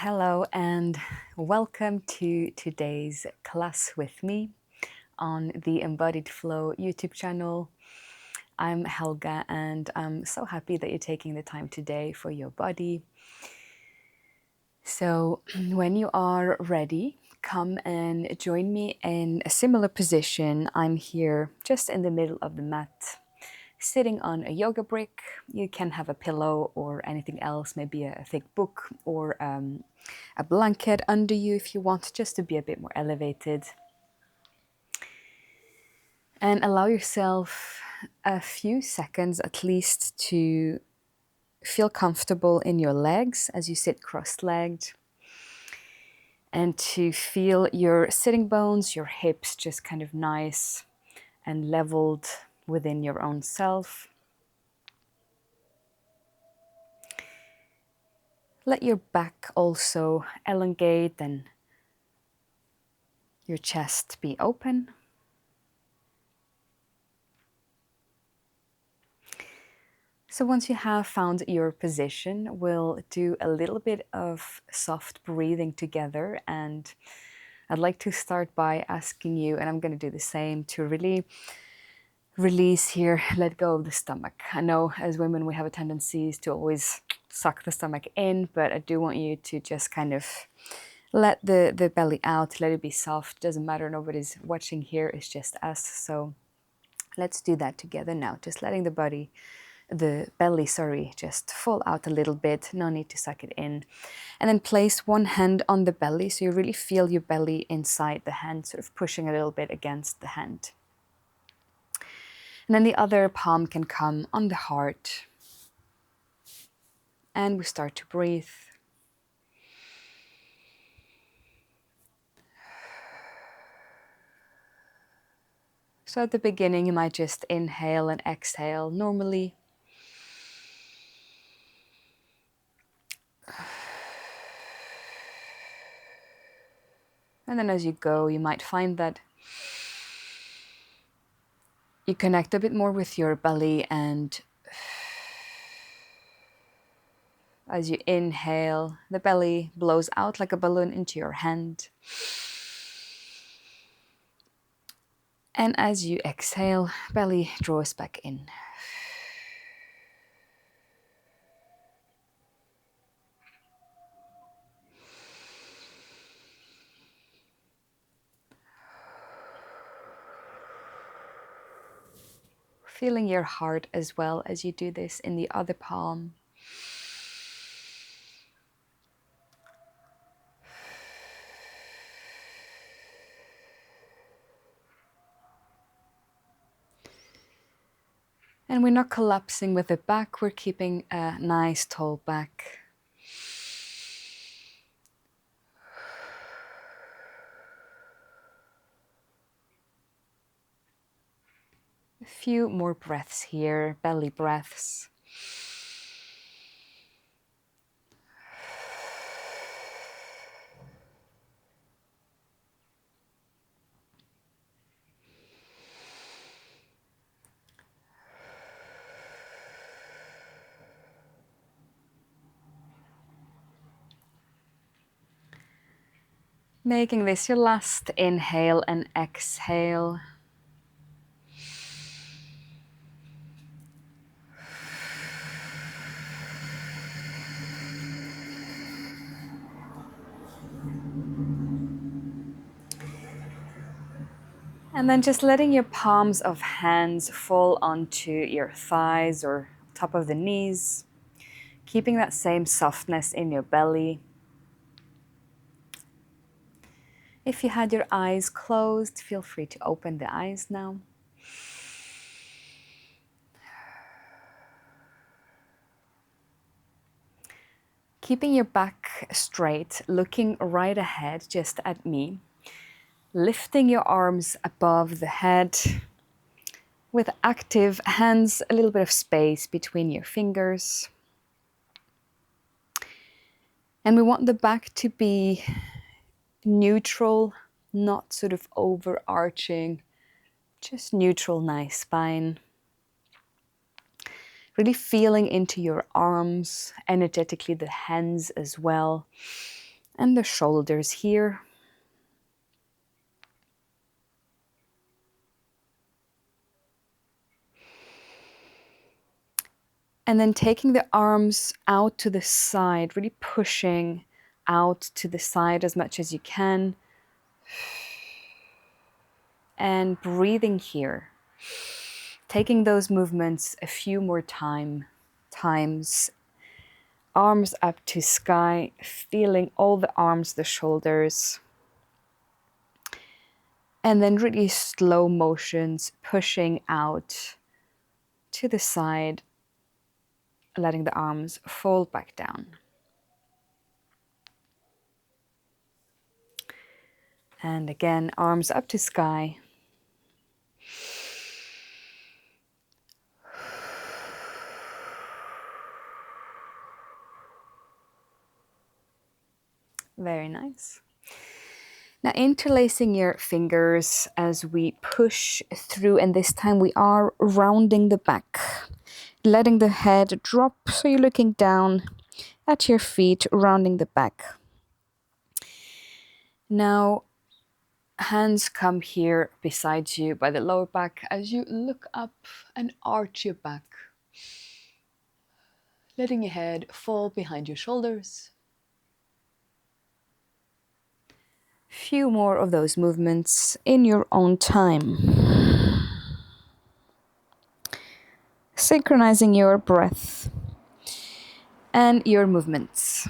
Hello and welcome to today's class with me on the Embodied Flow YouTube channel. I'm Helga and I'm so happy that you're taking the time today for your body. So when you are ready, come and join me in a similar position. I'm here just in the middle of the mat, sitting on a yoga brick. You can have a pillow or anything else, maybe a thick book or a blanket under you if you want, just to be a bit more elevated. And allow yourself a few seconds at least to feel comfortable in your legs as you sit cross-legged, and to feel your sitting bones, your hips just kind of nice and leveled within your own self. Let your back also elongate and your chest be open. So once you have found your position, we'll do a little bit of soft breathing together. And I'd like to start by asking you, and I'm going to do the same, to really release here, let go of the stomach. I know as women we have a tendency to always suck the stomach in, but I do want you to just kind of let the belly out, let it be soft. Doesn't matter, nobody's watching here, it's just us. So let's do that together now, just letting the belly, just fall out a little bit. No need to suck it in. And then place one hand on the belly, so you really feel your belly inside the hand, sort of pushing a little bit against the hand. And then the other palm can come on the heart. And we start to breathe. So at the beginning, you might just inhale and exhale normally. And then as you go, you might find that you connect a bit more with your belly, and as you inhale, the belly blows out like a balloon into your hand. And as you exhale, belly draws back in. Feeling your heart as well as you do this in the other palm. And we're not collapsing with the back, we're keeping a nice tall back. A few more breaths here, belly breaths. Making this your last inhale and exhale. And then just letting your palms of hands fall onto your thighs or top of the knees, keeping that same softness in your belly. If you had your eyes closed, feel free to open the eyes now. Keeping your back straight, looking right ahead, just at me. Lifting your arms above the head with active hands, a little bit of space between your fingers. And we want the back to be neutral, not sort of overarching, just neutral, nice spine. Really feeling into your arms, energetically the hands as well. and the shoulders here. And then taking the arms out to the side, really pushing out to the side as much as you can. And breathing here. Taking those movements a few more times. Arms up to sky, feeling all the arms, the shoulders. And then really slow motions, pushing out to the side, letting the arms fall back down. And again, arms up to sky. Very nice. Now interlacing your fingers as we push through, and this time we are rounding the back, letting the head drop so you're looking down at your feet, rounding the back. Now hands come here beside you by the lower back as you look up and arch your back, letting your head fall behind your shoulders. Few more of those movements in your own time. Synchronizing your breath and your movements.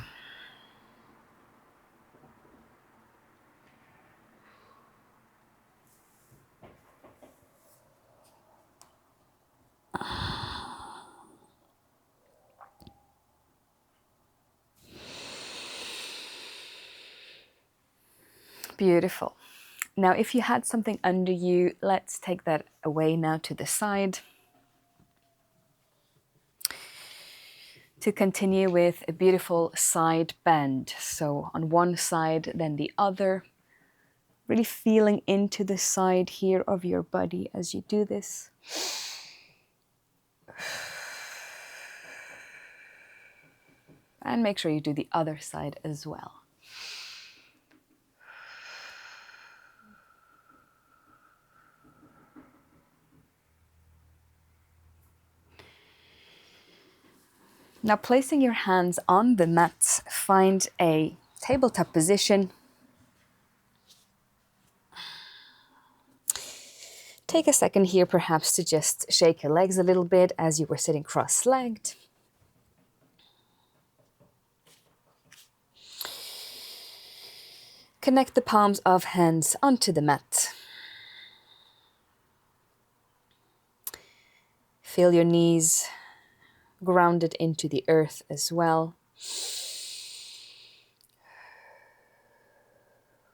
Beautiful. Now, if you had something under you, let's take that away now to the side. To continue with a beautiful side bend. So on one side, then the other. Really feeling into the side here of your body as you do this. And make sure you do the other side as well. Now placing your hands on the mat, find a tabletop position. Take a second here perhaps to just shake your legs a little bit as you were sitting cross-legged. Connect the palms of hands onto the mat. Feel your knees grounded into the earth as well.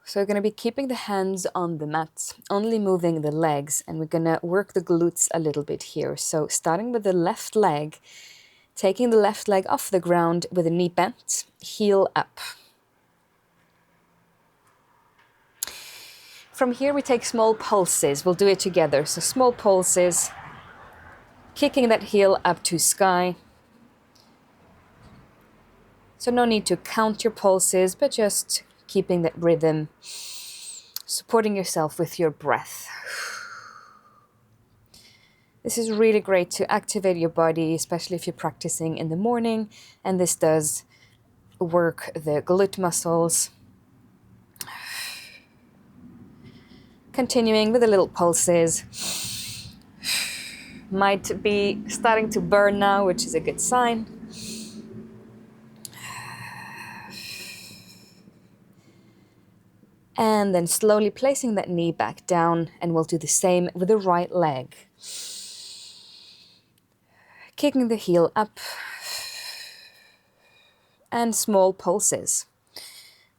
So we're going to be keeping the hands on the mat, only moving the legs, and we're going to work the glutes a little bit here. So starting with the left leg, taking the left leg off the ground with the knee bent, heel up. From here we take small pulses. We'll do it together. So small pulses, kicking that heel up to sky. So no need to count your pulses, but just keeping that rhythm, supporting yourself with your breath. This is really great to activate your body, especially if you're practicing in the morning, and this does work the glute muscles. Continuing with the little pulses. Might be starting to burn now, which is a good sign. And then slowly placing that knee back down, and we'll do the same with the right leg. Kicking the heel up, and small pulses.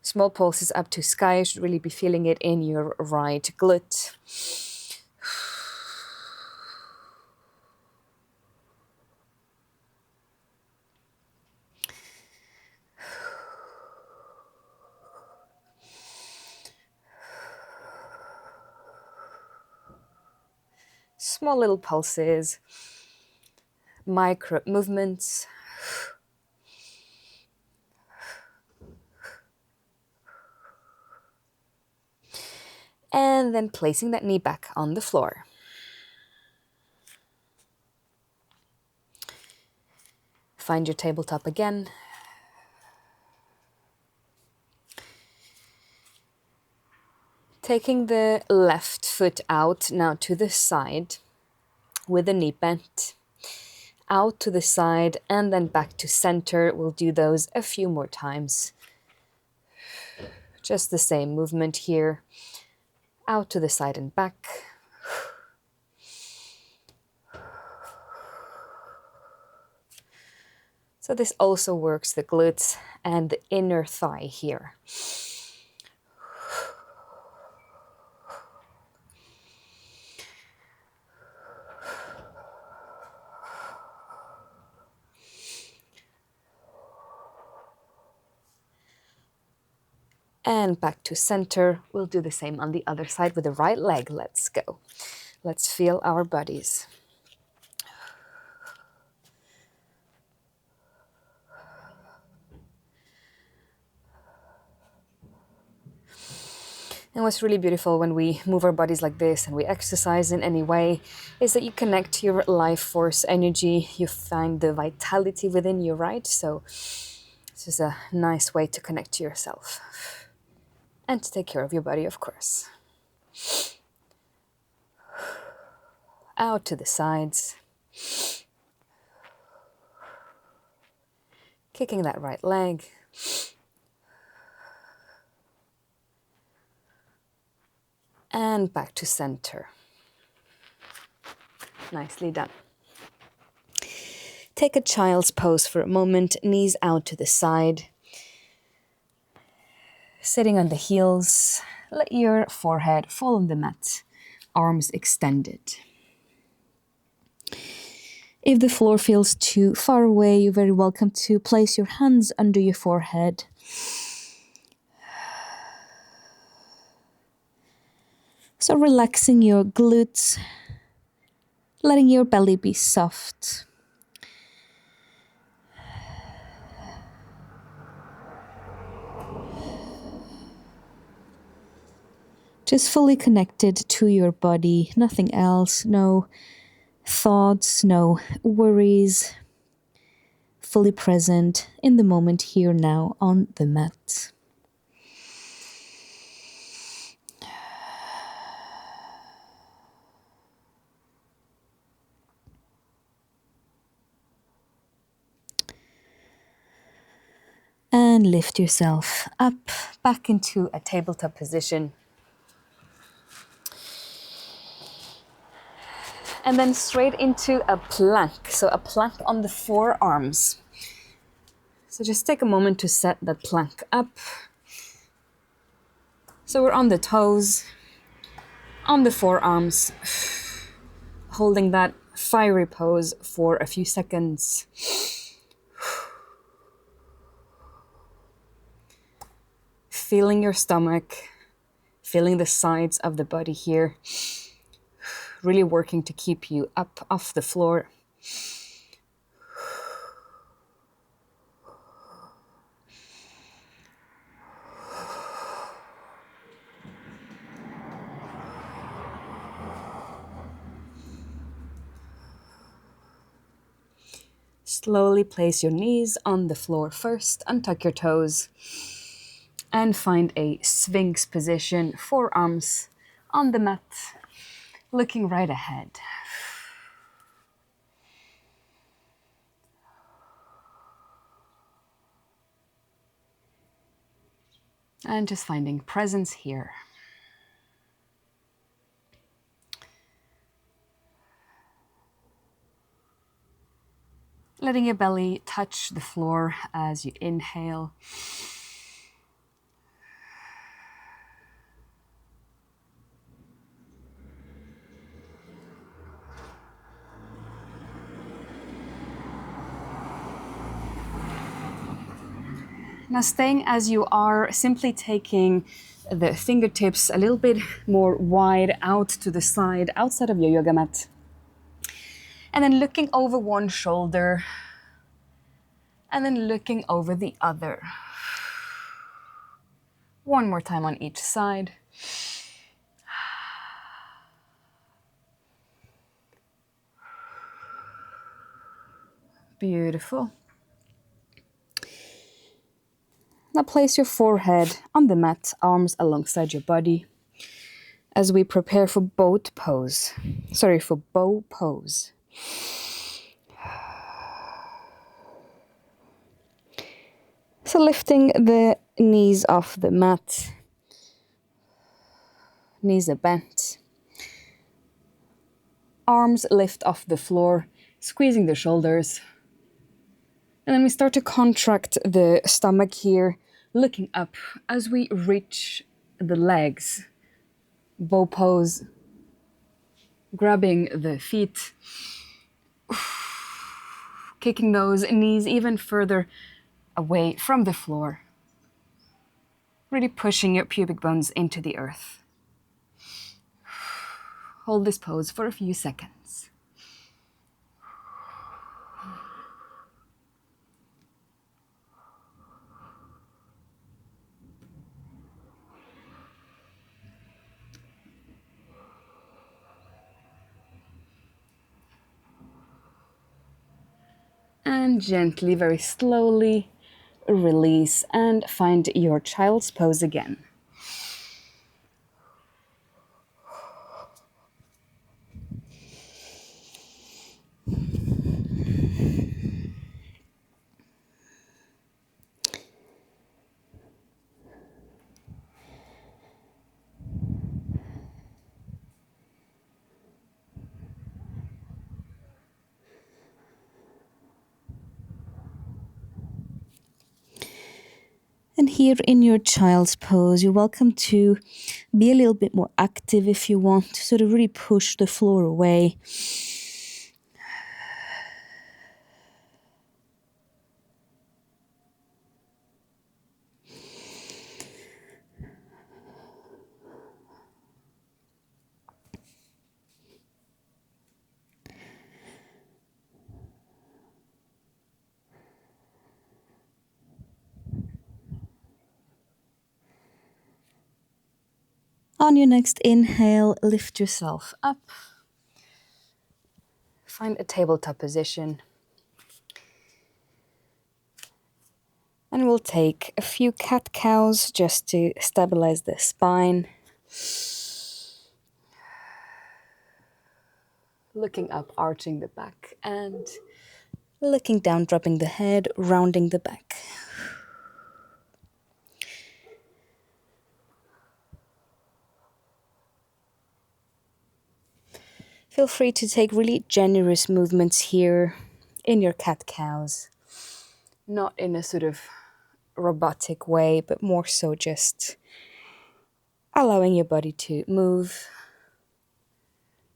Small pulses up to sky. You should really be feeling it in your right glute. Small little pulses, micro movements. And then placing that knee back on the floor. Find your tabletop again. Taking the left foot out now to the side with the knee bent. Out to the side and then back to center. We'll do those a few more times. Just the same movement here. Out to the side and back. So this also works the glutes and the inner thigh here. And back to center. We'll do the same on the other side with the right leg. Let's go. Let's feel our bodies. And what's really beautiful when we move our bodies like this and we exercise in any way is that you connect to your life force energy. You find the vitality within you, right? So this is a nice way to connect to yourself. And to take care of your body, of course. Out to the sides. Kicking that right leg. And back to center. Nicely done. Take a child's pose for a moment, knees out to the side. Sitting on the heels, let your forehead fall on the mat, arms extended. If the floor feels too far away, you're very welcome to place your hands under your forehead. So relaxing your glutes, letting your belly be soft. Just fully connected to your body, nothing else, no thoughts, no worries. Fully present in the moment here now on the mat. And lift yourself up, back into a tabletop position. And then straight into a plank. So a plank on the forearms. So just take a moment to set that plank up. So we're on the toes, on the forearms, holding that fiery pose for a few seconds. Feeling your stomach, feeling the sides of the body here. Really working to keep you up off the floor. Slowly place your knees on the floor first, untuck your toes, and find a Sphinx position, forearms on the mat, looking right ahead. And just finding presence here. Letting your belly touch the floor as you inhale. Now staying as you are, simply taking the fingertips a little bit more wide out to the side, outside of your yoga mat. And then looking over one shoulder, and then looking over the other. One more time on each side. Beautiful. Now place your forehead on the mat, arms alongside your body, as we prepare for bow pose. So lifting the knees off the mat, knees are bent, arms lift off the floor, squeezing the shoulders. And then we start to contract the stomach here, looking up as we reach the legs. Bow pose, grabbing the feet, kicking those knees even further away from the floor. Really pushing your pubic bones into the earth. Hold this pose for a few seconds. And gently, very slowly, release and find your child's pose again. And here in your child's pose, you're welcome to be a little bit more active if you want, to sort of really push the floor away. On your next inhale, lift yourself up. Find a tabletop position. And we'll take a few cat-cows just to stabilize the spine. Looking up, arching the back, and looking down, dropping the head, rounding the back. Feel free to take really generous movements here in your cat-cows. Not in a sort of robotic way, but more so just allowing your body to move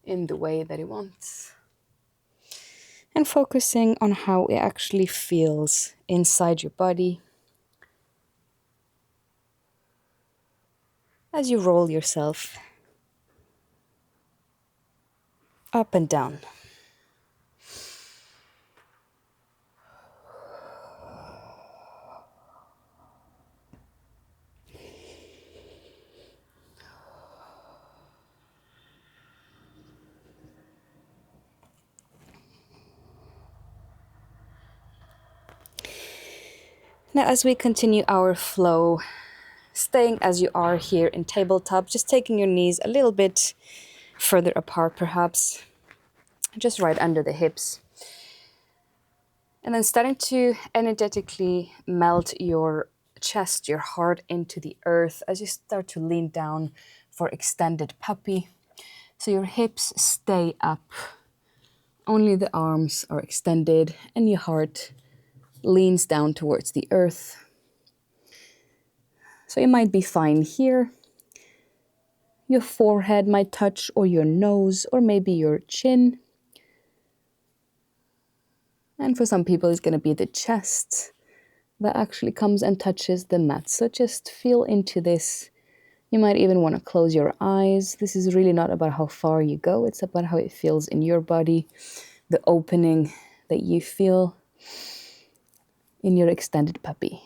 in the way that it wants. And focusing on how it actually feels inside your body as you roll yourself up and down. Now, as we continue our flow, staying as you are here in tabletop, just taking your knees a little bit further apart, perhaps, just right under the hips. And then starting to energetically melt your chest, your heart into the earth as you start to lean down for extended puppy. So your hips stay up, only the arms are extended, and your heart leans down towards the earth. So you might be fine here. Your forehead might touch, or your nose, or maybe your chin. And for some people, it's going to be the chest that actually comes and touches the mat. So just feel into this. You might even want to close your eyes. This is really not about how far you go. It's about how it feels in your body, the opening that you feel in your extended puppy.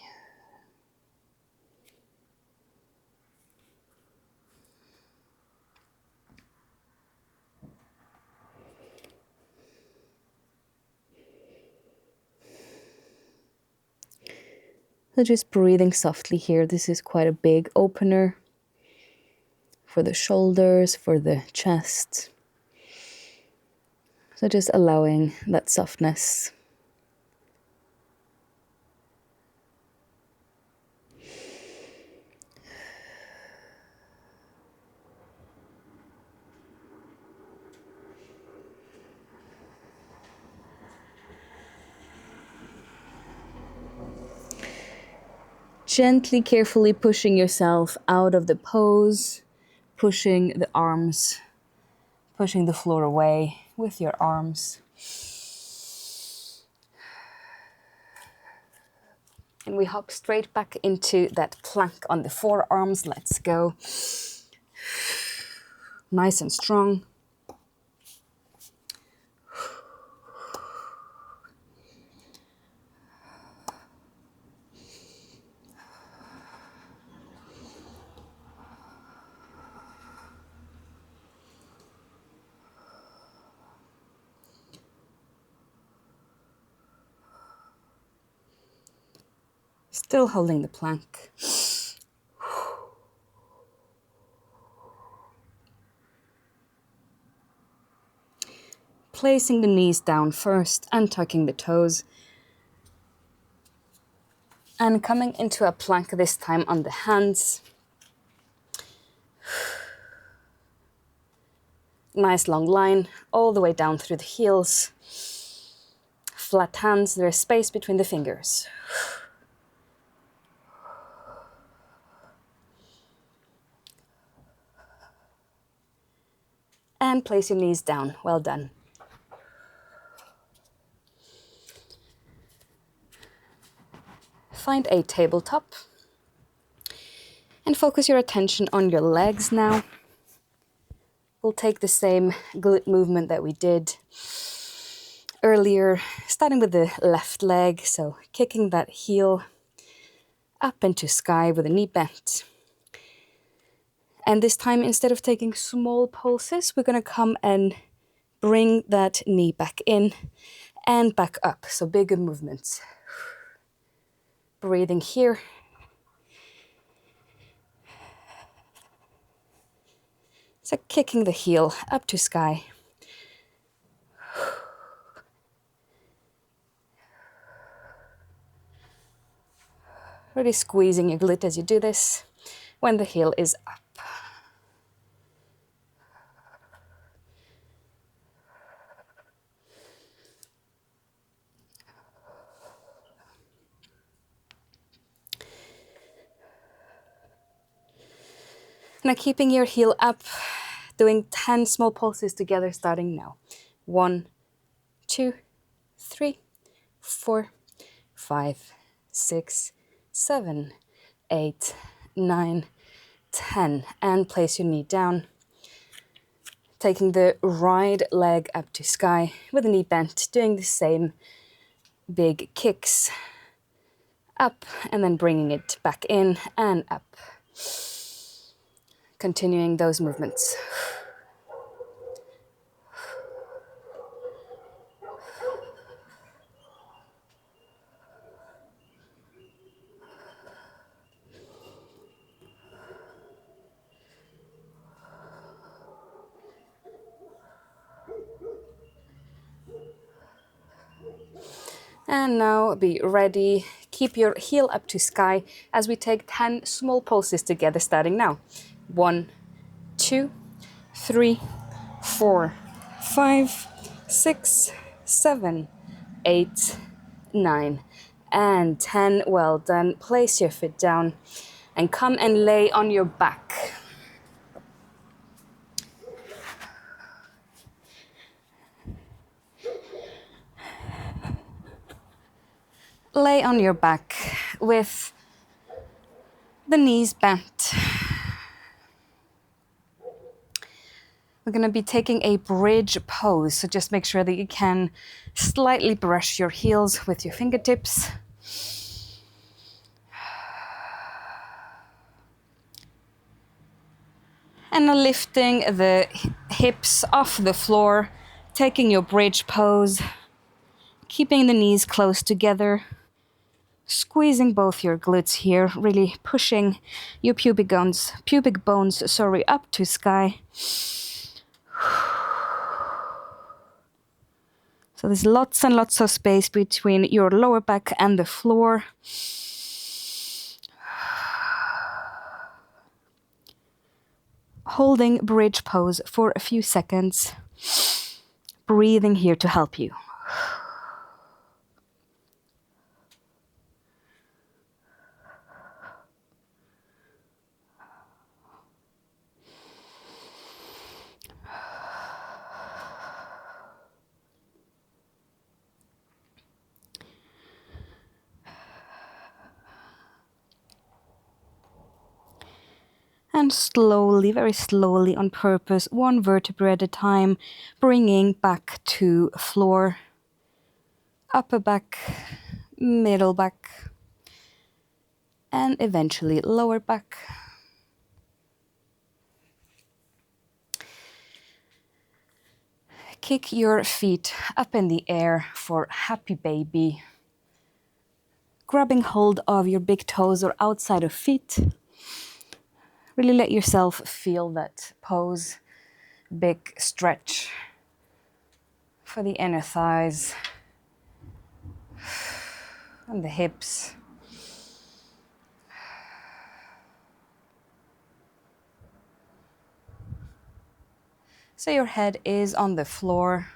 So just breathing softly here. This is quite a big opener for the shoulders, for the chest. So just allowing that softness. Gently, carefully pushing yourself out of the pose, pushing the arms, pushing the floor away with your arms. And we hop straight back into that plank on the forearms. Let's go. Nice and strong. Still holding the plank. Placing the knees down first and tucking the toes. And coming into a plank this time on the hands. Nice long line all the way down through the heels. Flat hands, there is space between the fingers. And place your knees down. Well done. Find a tabletop. And focus your attention on your legs now. We'll take the same glute movement that we did earlier, starting with the left leg. So kicking that heel up into sky with a knee bent. And this time, instead of taking small pulses, we're going to come and bring that knee back in and back up. So bigger movements. Breathing here. So kicking the heel up to sky. Really squeezing your glute as you do this when the heel is up. Now keeping your heel up, doing 10 small pulses together starting now. 1, 2, 3, 4, 5, 6, 7, 8, 9, 10. And place your knee down. Taking the right leg up to sky with the knee bent, doing the same big kicks. Up and then bringing it back in and up. Continuing those movements. And now be ready. Keep your heel up to sky as we take 10 small pulses together starting now. 1, 2, 3, 4, 5, 6, 7, 8, 9, and 10. Well done. Place your foot down and come and lay on your back. Lay on your back with the knees bent. We're going to be taking a bridge pose, so just make sure that you can slightly brush your heels with your fingertips. And now lifting the hips off the floor, taking your bridge pose, keeping the knees close together. Squeezing both your glutes here, really pushing your pubic bones, up to sky. So there's lots and lots of space between your lower back and the floor. Holding bridge pose for a few seconds. Breathing here to help you. And slowly, very slowly on purpose, one vertebra at a time, bringing back to floor, upper back, middle back, and eventually lower back. Kick your feet up in the air for happy baby. Grabbing hold of your big toes or outside of feet. Really let yourself feel that pose. Big stretch for the inner thighs and the hips. So your head is on the floor.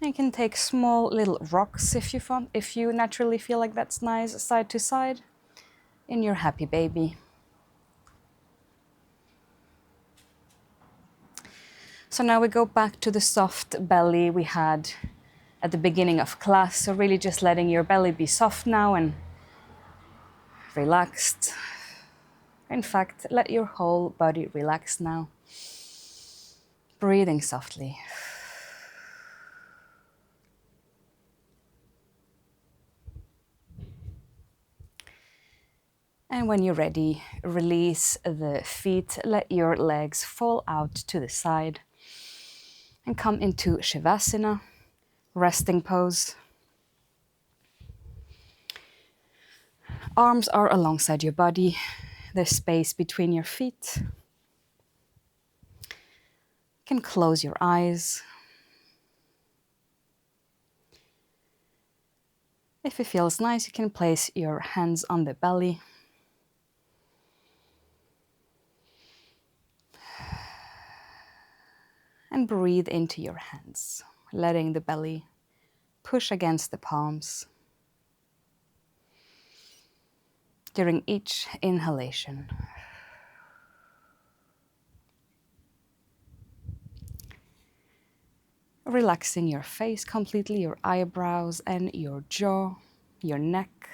You can take small little rocks if you naturally feel like that's nice, side to side in your happy baby. So now we go back to the soft belly we had at the beginning of class. So really just letting your belly be soft now and relaxed. In fact, let your whole body relax now. Breathing softly. And when you're ready, release the feet, let your legs fall out to the side and come into Shavasana, resting pose. Arms are alongside your body, there's space between your feet. You can close your eyes. If it feels nice, you can place your hands on the belly. And breathe into your hands, letting the belly push against the palms. During each inhalation. Relaxing your face completely, your eyebrows and your jaw, your neck,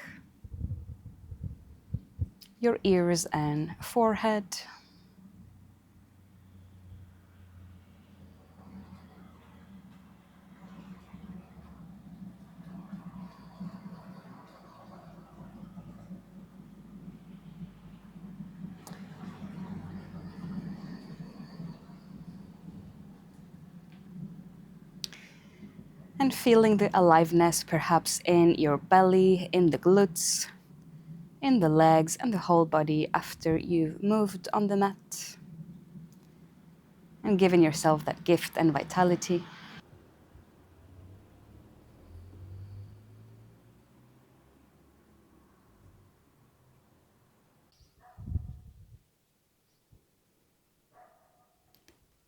your ears and forehead. And feeling the aliveness perhaps in your belly, in the glutes, in the legs and the whole body after you've moved on the mat. And giving yourself that gift and vitality.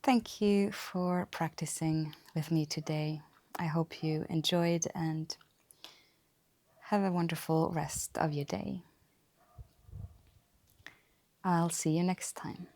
Thank you for practicing with me today. I hope you enjoyed and have a wonderful rest of your day. I'll see you next time.